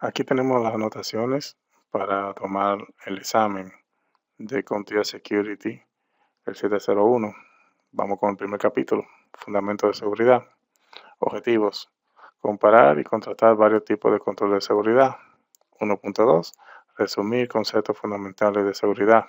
Aquí tenemos las anotaciones para tomar el examen de Continuous Security, el 701. Vamos con el primer capítulo, Fundamentos de Seguridad. Objetivos: comparar y contrastar varios tipos de control de seguridad. 1.2. Resumir conceptos fundamentales de seguridad.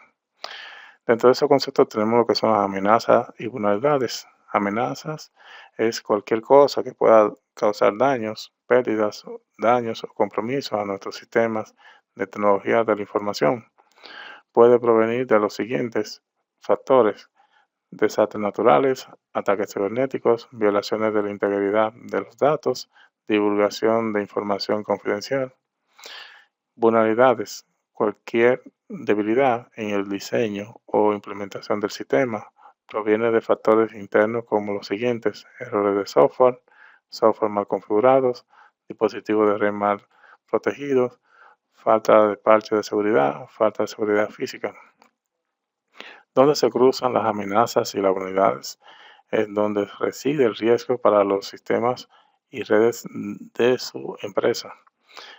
Dentro de esos conceptos tenemos lo que son las amenazas y vulnerabilidades. Amenazas es cualquier cosa que pueda causar daños, pérdidas, daños o compromisos a nuestros sistemas de tecnología de la información. Puede provenir de los siguientes factores: desastres naturales, ataques cibernéticos, violaciones de la integridad de los datos, divulgación de información confidencial. Vulnerabilidades: cualquier debilidad en el diseño o implementación del sistema proviene de factores internos como los siguientes: errores de software, software mal configurados, dispositivos de red mal protegidos, falta de parche de seguridad, falta de seguridad física. ¿Dónde se cruzan las amenazas y las vulnerabilidades? Es donde reside el riesgo para los sistemas y redes de su empresa.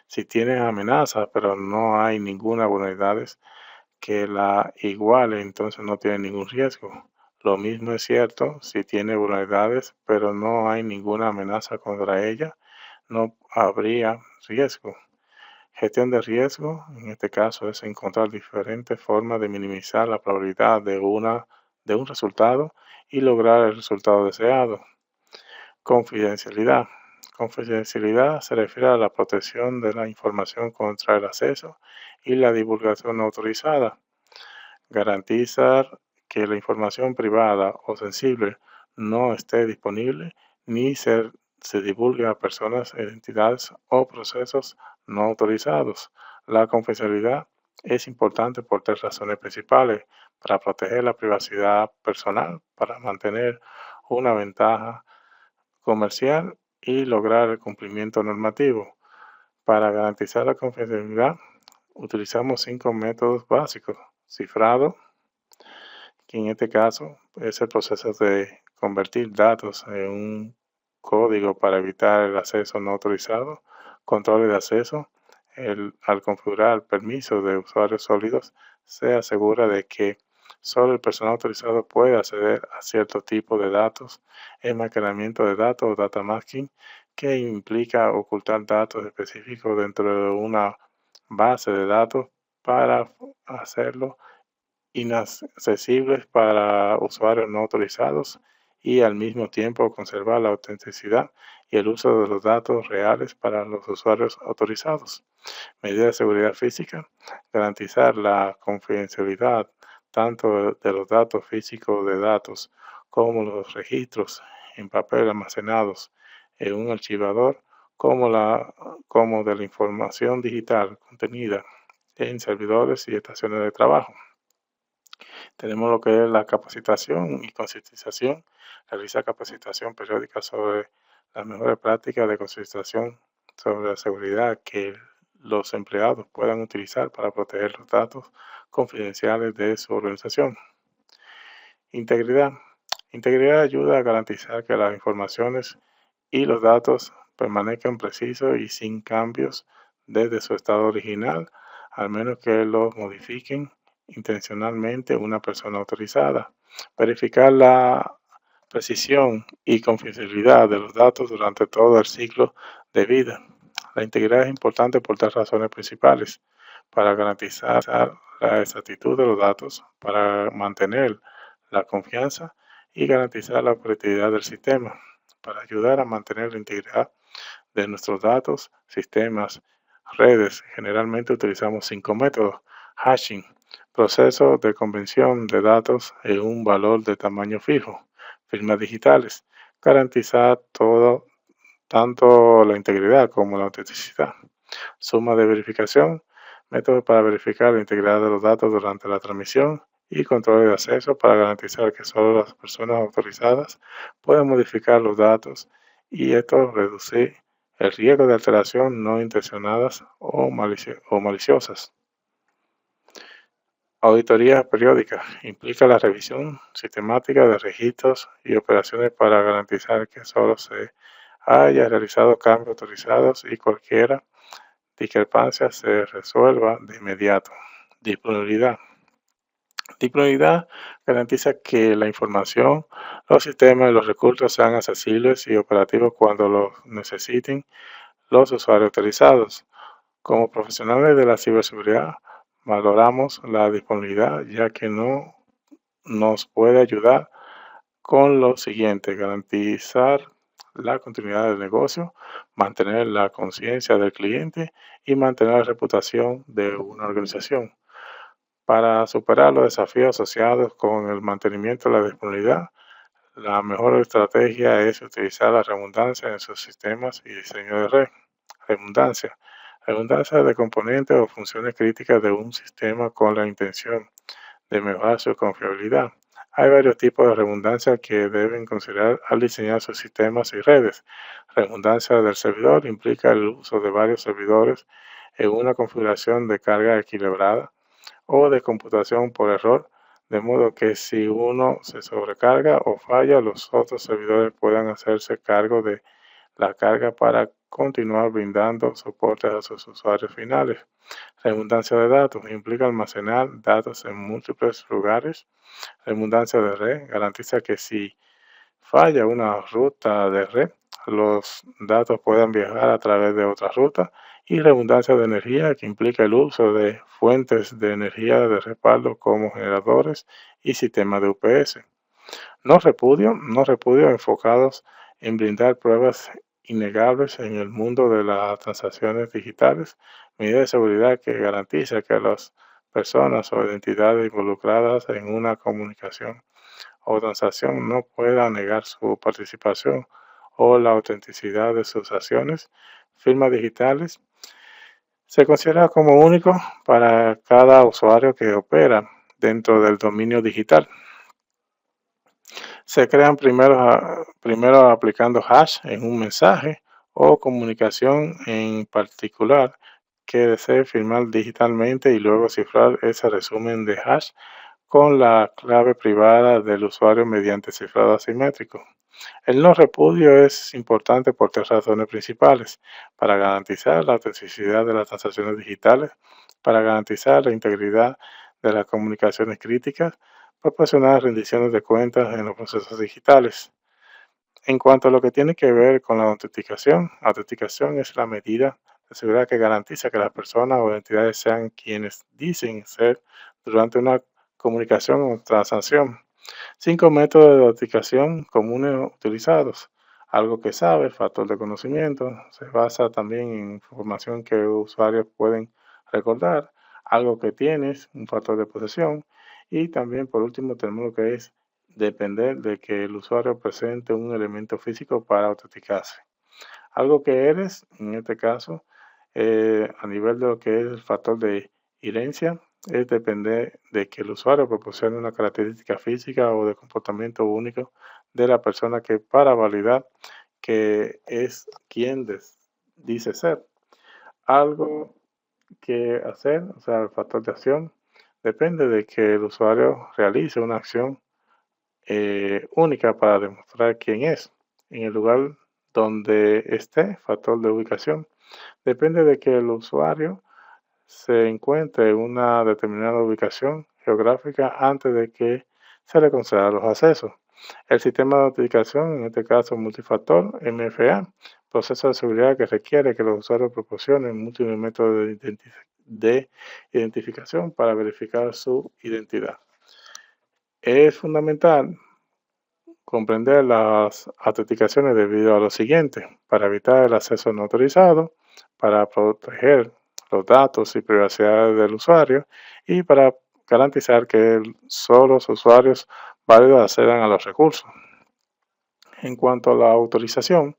Si tiene amenazas, pero no hay ninguna vulnerabilidad que la iguale, entonces no tiene ningún riesgo. Lo mismo es cierto si tiene vulnerabilidades, pero no hay ninguna amenaza contra ella, no habría riesgo. Gestión de riesgo, en este caso, es encontrar diferentes formas de minimizar la probabilidad de un resultado y lograr el resultado deseado. Confidencialidad. Confidencialidad se refiere a la protección de la información contra el acceso y la divulgación no autorizada. Garantizar que la información privada o sensible no esté disponible ni se divulgue a personas, entidades o procesos no autorizados. La confidencialidad es importante por tres razones principales: para proteger la privacidad personal, para mantener una ventaja comercial y lograr el cumplimiento normativo. Para garantizar la confidencialidad, utilizamos 5 métodos básicos: cifrado, que en este caso es el proceso de convertir datos en un código para evitar el acceso no autorizado; control de acceso, al configurar permisos de usuarios sólidos, se asegura de que solo el personal autorizado puede acceder a cierto tipo de datos. Enmascaramiento de datos o data masking, que implica ocultar datos específicos dentro de una base de datos para hacerlo inaccesibles para usuarios no autorizados y al mismo tiempo conservar la autenticidad y el uso de los datos reales para los usuarios autorizados. Medidas de seguridad física: garantizar la confidencialidad tanto de los datos físicos de datos como los registros en papel almacenados en un archivador, como de la información digital contenida en servidores y estaciones de trabajo. Tenemos lo que es la capacitación y concientización. Realiza capacitación periódica sobre las mejores prácticas de concientización sobre la seguridad que los empleados puedan utilizar para proteger los datos confidenciales de su organización. Integridad. Integridad ayuda a garantizar que las informaciones y los datos permanezcan precisos y sin cambios desde su estado original, al menos que los modifiquen intencionalmente una persona autorizada. Verificar la precisión y confidencialidad de los datos durante todo el ciclo de vida. La integridad es importante por tres razones principales: para garantizar la exactitud de los datos, para mantener la confianza y garantizar la operatividad del sistema. Para ayudar a mantener la integridad de nuestros datos, sistemas, redes, generalmente utilizamos 5 métodos: hashing, proceso de convención de datos en un valor de tamaño fijo; firmas digitales, garantizar tanto la integridad como la autenticidad; suma de verificación, método para verificar la integridad de los datos durante la transmisión; y control de acceso, para garantizar que solo las personas autorizadas pueden modificar los datos y esto reducir el riesgo de alteración no intencionadas o maliciosas. Auditoría periódica implica la revisión sistemática de registros y operaciones para garantizar que solo se haya realizado cambios autorizados y cualquiera discrepancia se resuelva de inmediato. Disponibilidad. Disponibilidad garantiza que la información, los sistemas y los recursos sean accesibles y operativos cuando los necesiten los usuarios autorizados. Como profesionales de la ciberseguridad, valoramos la disponibilidad ya que nos puede ayudar con lo siguiente: garantizar la continuidad del negocio, mantener la conciencia del cliente y mantener la reputación de una organización. Para superar los desafíos asociados con el mantenimiento de la disponibilidad, la mejor estrategia es utilizar la redundancia en sus sistemas y diseño de red. Redundancia. Redundancia de componentes o funciones críticas de un sistema con la intención de mejorar su confiabilidad. Hay varios tipos de redundancia que deben considerar al diseñar sus sistemas y redes. Redundancia del servidor implica el uso de varios servidores en una configuración de carga equilibrada o de computación por error, de modo que si uno se sobrecarga o falla, los otros servidores puedan hacerse cargo de la carga para continuar brindando soporte a sus usuarios finales. Redundancia de datos implica almacenar datos en múltiples lugares. Redundancia de red garantiza que si falla una ruta de red, los datos puedan viajar a través de otra ruta. Y redundancia de energía, que implica el uso de fuentes de energía de respaldo como generadores y sistemas de UPS. No repudio enfocados en brindar pruebas innegables en el mundo de las transacciones digitales, medidas de seguridad que garantiza que las personas o entidades involucradas en una comunicación o transacción no puedan negar su participación o la autenticidad de sus acciones. Firmas digitales se considera como único para cada usuario que opera dentro del dominio digital. Se crean primero aplicando hash en un mensaje o comunicación en particular que desee firmar digitalmente y luego cifrar ese resumen de hash con la clave privada del usuario mediante cifrado asimétrico. El no repudio es importante por tres razones principales: para garantizar la autenticidad de las transacciones digitales, para garantizar la integridad de las comunicaciones críticas, proporcionar rendiciones de cuentas en los procesos digitales. En cuanto a lo que tiene que ver con la autenticación es la medida de seguridad que garantiza que las personas o entidades sean quienes dicen ser durante una comunicación o transacción. 5 métodos de autenticación comunes utilizados. Algo que sabe, factor de conocimiento, se basa también en información que usuarios pueden recordar. Algo que tienes, un factor de posesión. Y también, por último, tenemos lo que es depender de que el usuario presente un elemento físico para autenticarse. Algo que eres, en este caso, a nivel de lo que es el factor de herencia, es depender de que el usuario proporcione una característica física o de comportamiento único de la persona que para validar que es quien dice ser. Algo que hacer, o sea, el factor de acción, depende de que el usuario realice una acción única para demostrar quién es. En el lugar donde esté, factor de ubicación, depende de que el usuario se encuentre en una determinada ubicación geográfica antes de que se le concedan los accesos. El sistema de autenticación, en este caso multifactor, MFA, proceso de seguridad que requiere que los usuarios proporcionen múltiples métodos de identificación para verificar su identidad. Es fundamental comprender las autenticaciones debido a lo siguiente: para evitar el acceso no autorizado, para proteger los datos y privacidad del usuario y para garantizar que solo los usuarios válidos accedan a los recursos. En cuanto a la autorización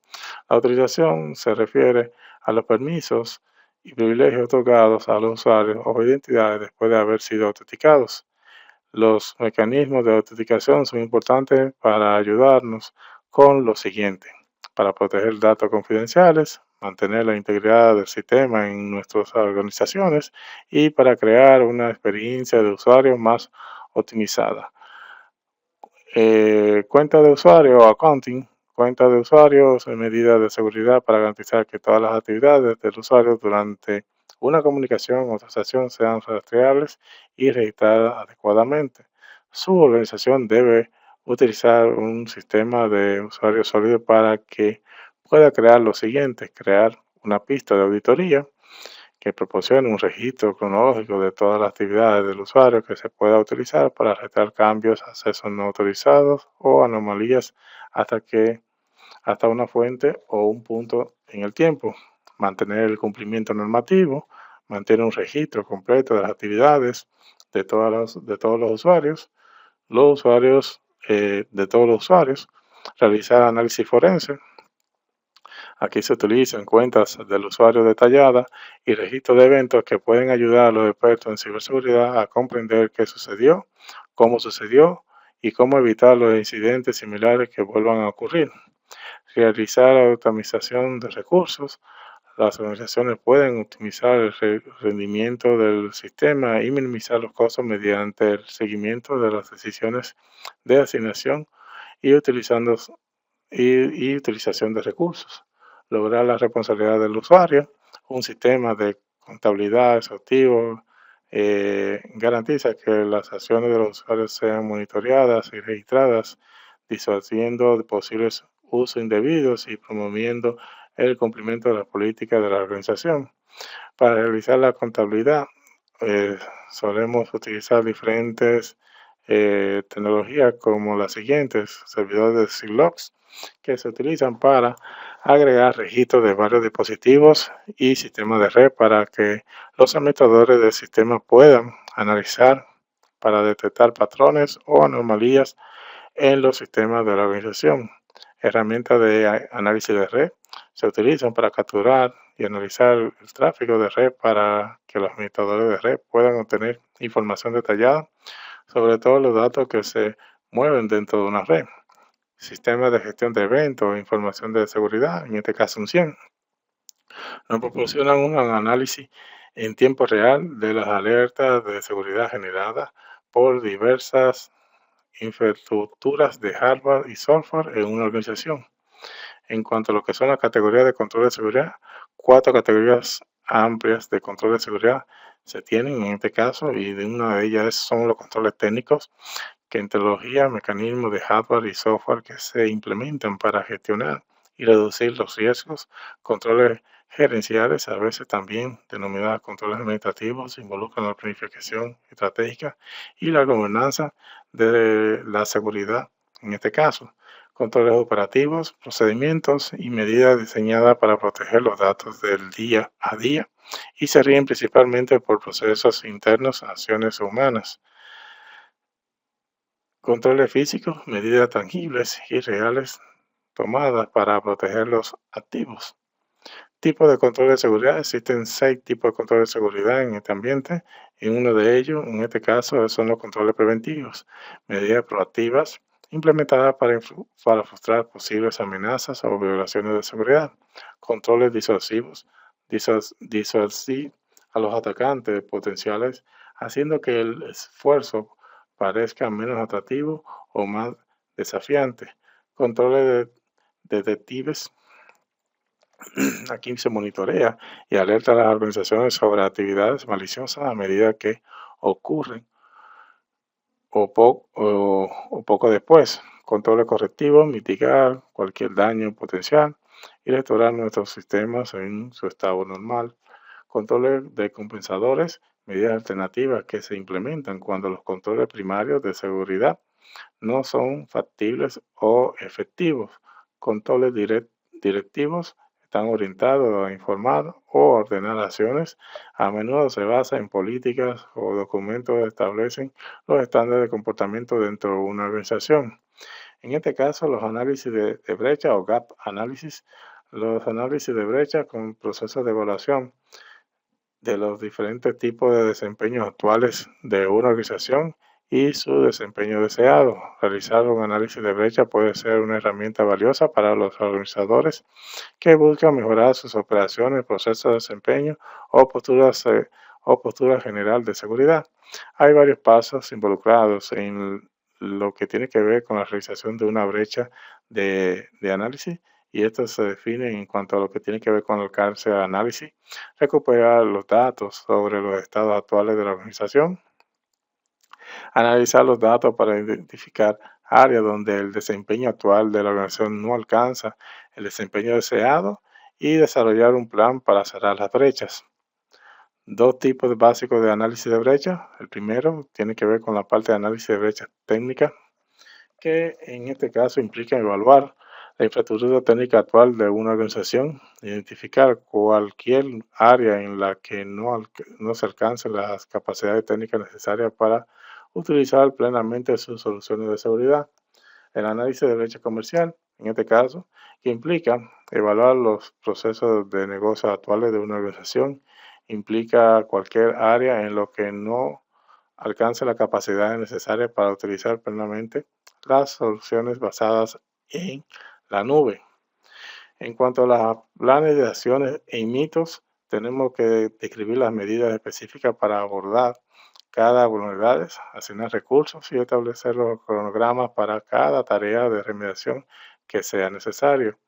se refiere a los permisos y privilegios otorgados a los usuarios o identidades después de haber sido autenticados. Los mecanismos de autenticación son importantes para ayudarnos con lo siguiente: para proteger datos confidenciales, mantener la integridad del sistema en nuestras organizaciones y para crear una experiencia de usuario más optimizada. Cuenta de usuario o accounting cuentas de usuarios y medidas de seguridad para garantizar que todas las actividades del usuario durante una comunicación o transacción sean rastreables y registradas adecuadamente. Su organización debe utilizar un sistema de usuario sólido para que pueda crear lo siguiente: crear una pista de auditoría que proporcione un registro cronológico de todas las actividades del usuario que se pueda utilizar para rastrear cambios, accesos no autorizados o anomalías hasta hasta una fuente o un punto en el tiempo. Mantener el cumplimiento normativo, mantener un registro completo de las actividades de todos los usuarios, de todos los usuarios, realizar análisis forense. Aquí se utilizan cuentas del usuario detalladas y registros de eventos que pueden ayudar a los expertos en ciberseguridad a comprender qué sucedió, cómo sucedió y cómo evitar los incidentes similares que vuelvan a ocurrir. Realizar optimización de recursos. Las organizaciones pueden optimizar el rendimiento del sistema y minimizar los costos mediante el seguimiento de las decisiones de asignación y, y utilización de recursos. Lograr la responsabilidad del usuario. Un sistema de contabilidad exhaustivo garantiza que las acciones de los usuarios sean monitoreadas y registradas, disuadiendo de posibles usos indebidos y promoviendo el cumplimiento de las políticas de la organización. Para realizar la contabilidad, solemos utilizar diferentes tecnologías como las siguientes: servidores de Siglogs, que se utilizan para agregar registros de varios dispositivos y sistemas de red para que los administradores del sistema puedan analizar para detectar patrones o anomalías en los sistemas de la organización. Herramientas de análisis de red se utilizan para capturar y analizar el tráfico de red para que los administradores de red puedan obtener información detallada sobre todos los datos que se mueven dentro de una red. Sistemas de gestión de eventos e información de seguridad, en este caso un CIEM, nos proporcionan un análisis en tiempo real de las alertas de seguridad generadas por diversas infraestructuras de hardware y software en una organización. En cuanto a lo que son las categorías de control de seguridad, 4 categorías amplias de control de seguridad se tienen en este caso, y de una de ellas son los controles técnicos, que en tecnología, mecanismos de hardware y software que se implementan para gestionar y reducir los riesgos. Controles gerenciales, a veces también denominados controles administrativos, involucran la planificación estratégica y la gobernanza de la seguridad. En este caso, controles operativos, procedimientos y medidas diseñadas para proteger los datos del día a día y se rigen principalmente por procesos internos, acciones humanas. Controles físicos, medidas tangibles y reales tomadas para proteger los activos. Tipos de control de seguridad. Existen 6 tipos de control de seguridad en este ambiente, y uno de ellos, en este caso, son los controles preventivos, medidas proactivas implementadas para frustrar posibles amenazas o violaciones de seguridad. Controles disuasivos. Disuasir a los atacantes potenciales, haciendo que el esfuerzo parezca menos atractivo o más desafiante. Controles detectives. Aquí se monitorea y alerta a las organizaciones sobre actividades maliciosas a medida que ocurren o poco después. Controles correctivos, mitigar cualquier daño potencial y restaurar nuestros sistemas en su estado normal. Controles de compensadores, medidas alternativas que se implementan cuando los controles primarios de seguridad no son factibles o efectivos. Controles directivos están orientados a informar o ordenar acciones. A menudo se basa en políticas o documentos que establecen los estándares de comportamiento dentro de una organización. En este caso, los análisis de brecha o gap análisis, los análisis de brecha con procesos de evaluación de los diferentes tipos de desempeños actuales de una organización y su desempeño deseado. Realizar un análisis de brecha puede ser una herramienta valiosa para los organizadores que buscan mejorar sus operaciones, procesos de desempeño o postura general de seguridad. Hay varios pasos involucrados en lo que tiene que ver con la realización de una brecha de análisis, y estos se definen en cuanto a lo que tiene que ver con el alcance de análisis: recuperar los datos sobre los estados actuales de la organización, analizar los datos para identificar áreas donde el desempeño actual de la organización no alcanza el desempeño deseado, y desarrollar un plan para cerrar las brechas. Dos tipos básicos de análisis de brecha. El primero tiene que ver con la parte de análisis de brechas técnicas, que en este caso implica evaluar la infraestructura técnica actual de una organización, identificar cualquier área en la que no se alcancen las capacidades técnicas necesarias para utilizar plenamente sus soluciones de seguridad. El análisis de brecha comercial, en este caso, que implica evaluar los procesos de negocio actuales de una organización, implica cualquier área en lo que no alcance la capacidad necesaria para utilizar plenamente las soluciones basadas en la nube. En cuanto a los planes de acciones e mitos, tenemos que describir las medidas específicas para abordar cada vulnerabilidad, asignar recursos y establecer los cronogramas para cada tarea de remediación que sea necesario.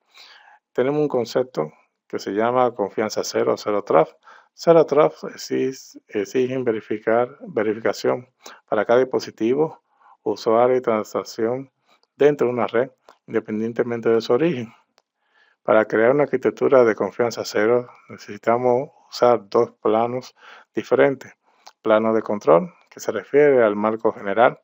Tenemos un concepto que se llama confianza cero, cero trust. Cero trust exige verificación para cada dispositivo, usuario y transacción dentro de una red, independientemente de su origen. Para crear una arquitectura de confianza cero, necesitamos usar dos planos diferentes: plano de control, que se refiere al marco general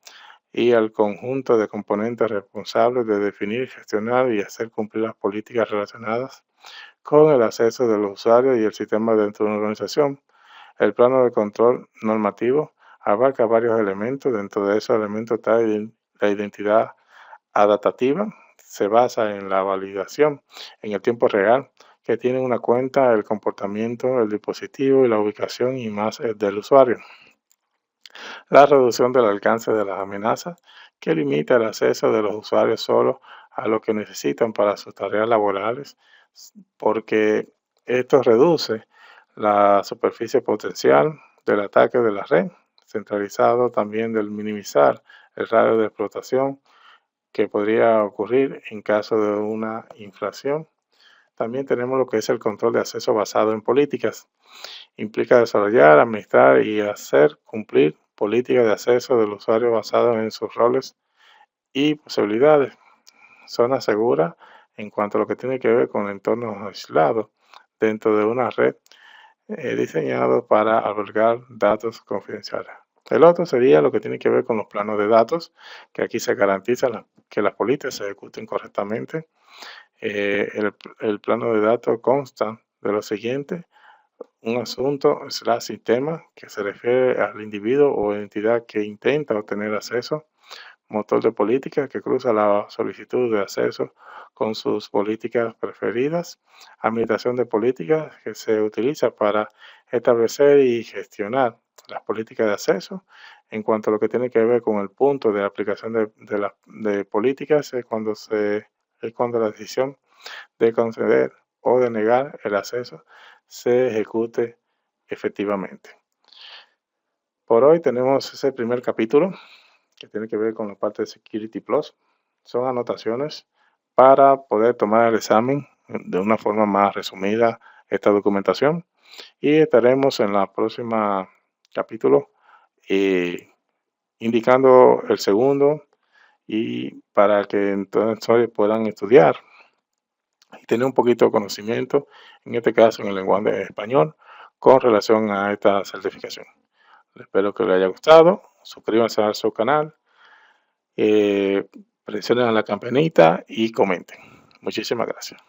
y al conjunto de componentes responsables de definir, gestionar y hacer cumplir las políticas relacionadas con el acceso de los usuarios y el sistema dentro de una organización. El plano de control normativo abarca varios elementos. Dentro de esos elementos está la identidad adaptativa. Se basa en la validación en el tiempo real, que tiene una cuenta el comportamiento, el dispositivo y la ubicación y más del usuario. La reducción del alcance de las amenazas, que limita el acceso de los usuarios solo a lo que necesitan para sus tareas laborales, porque esto reduce la superficie potencial del ataque de la red, centralizado también del minimizar el radio de explotación que podría ocurrir en caso de una infracción. También tenemos lo que es el control de acceso basado en políticas. Implica desarrollar, administrar y hacer cumplir políticas de acceso del usuario basadas en sus roles y posibilidades. Zona segura en cuanto a lo que tiene que ver con entornos aislados dentro de una red diseñado para albergar datos confidenciales. El otro sería lo que tiene que ver con los planos de datos, que aquí se garantiza que las políticas se ejecuten correctamente. El plano de datos consta de lo siguiente: un asunto sistema, que se refiere al individuo o entidad que intenta obtener acceso; motor de política, que cruza la solicitud de acceso con sus políticas preferidas; administración de políticas, que se utiliza para establecer y gestionar las políticas de acceso. En cuanto a lo que tiene que ver con el punto de aplicación de políticas, es cuando la decisión de conceder o de negar el acceso se ejecute efectivamente. Por hoy tenemos ese primer capítulo, que tiene que ver con la parte de Security Plus. Son anotaciones para poder tomar el examen de una forma más resumida esta documentación, y estaremos en la próxima capítulo indicando el segundo, y para que entonces puedan estudiar y tener un poquito de conocimiento, en este caso en el lenguaje español, con relación a esta certificación. Espero que les haya gustado. Suscríbanse a su canal, presionen a la campanita y comenten. Muchísimas gracias.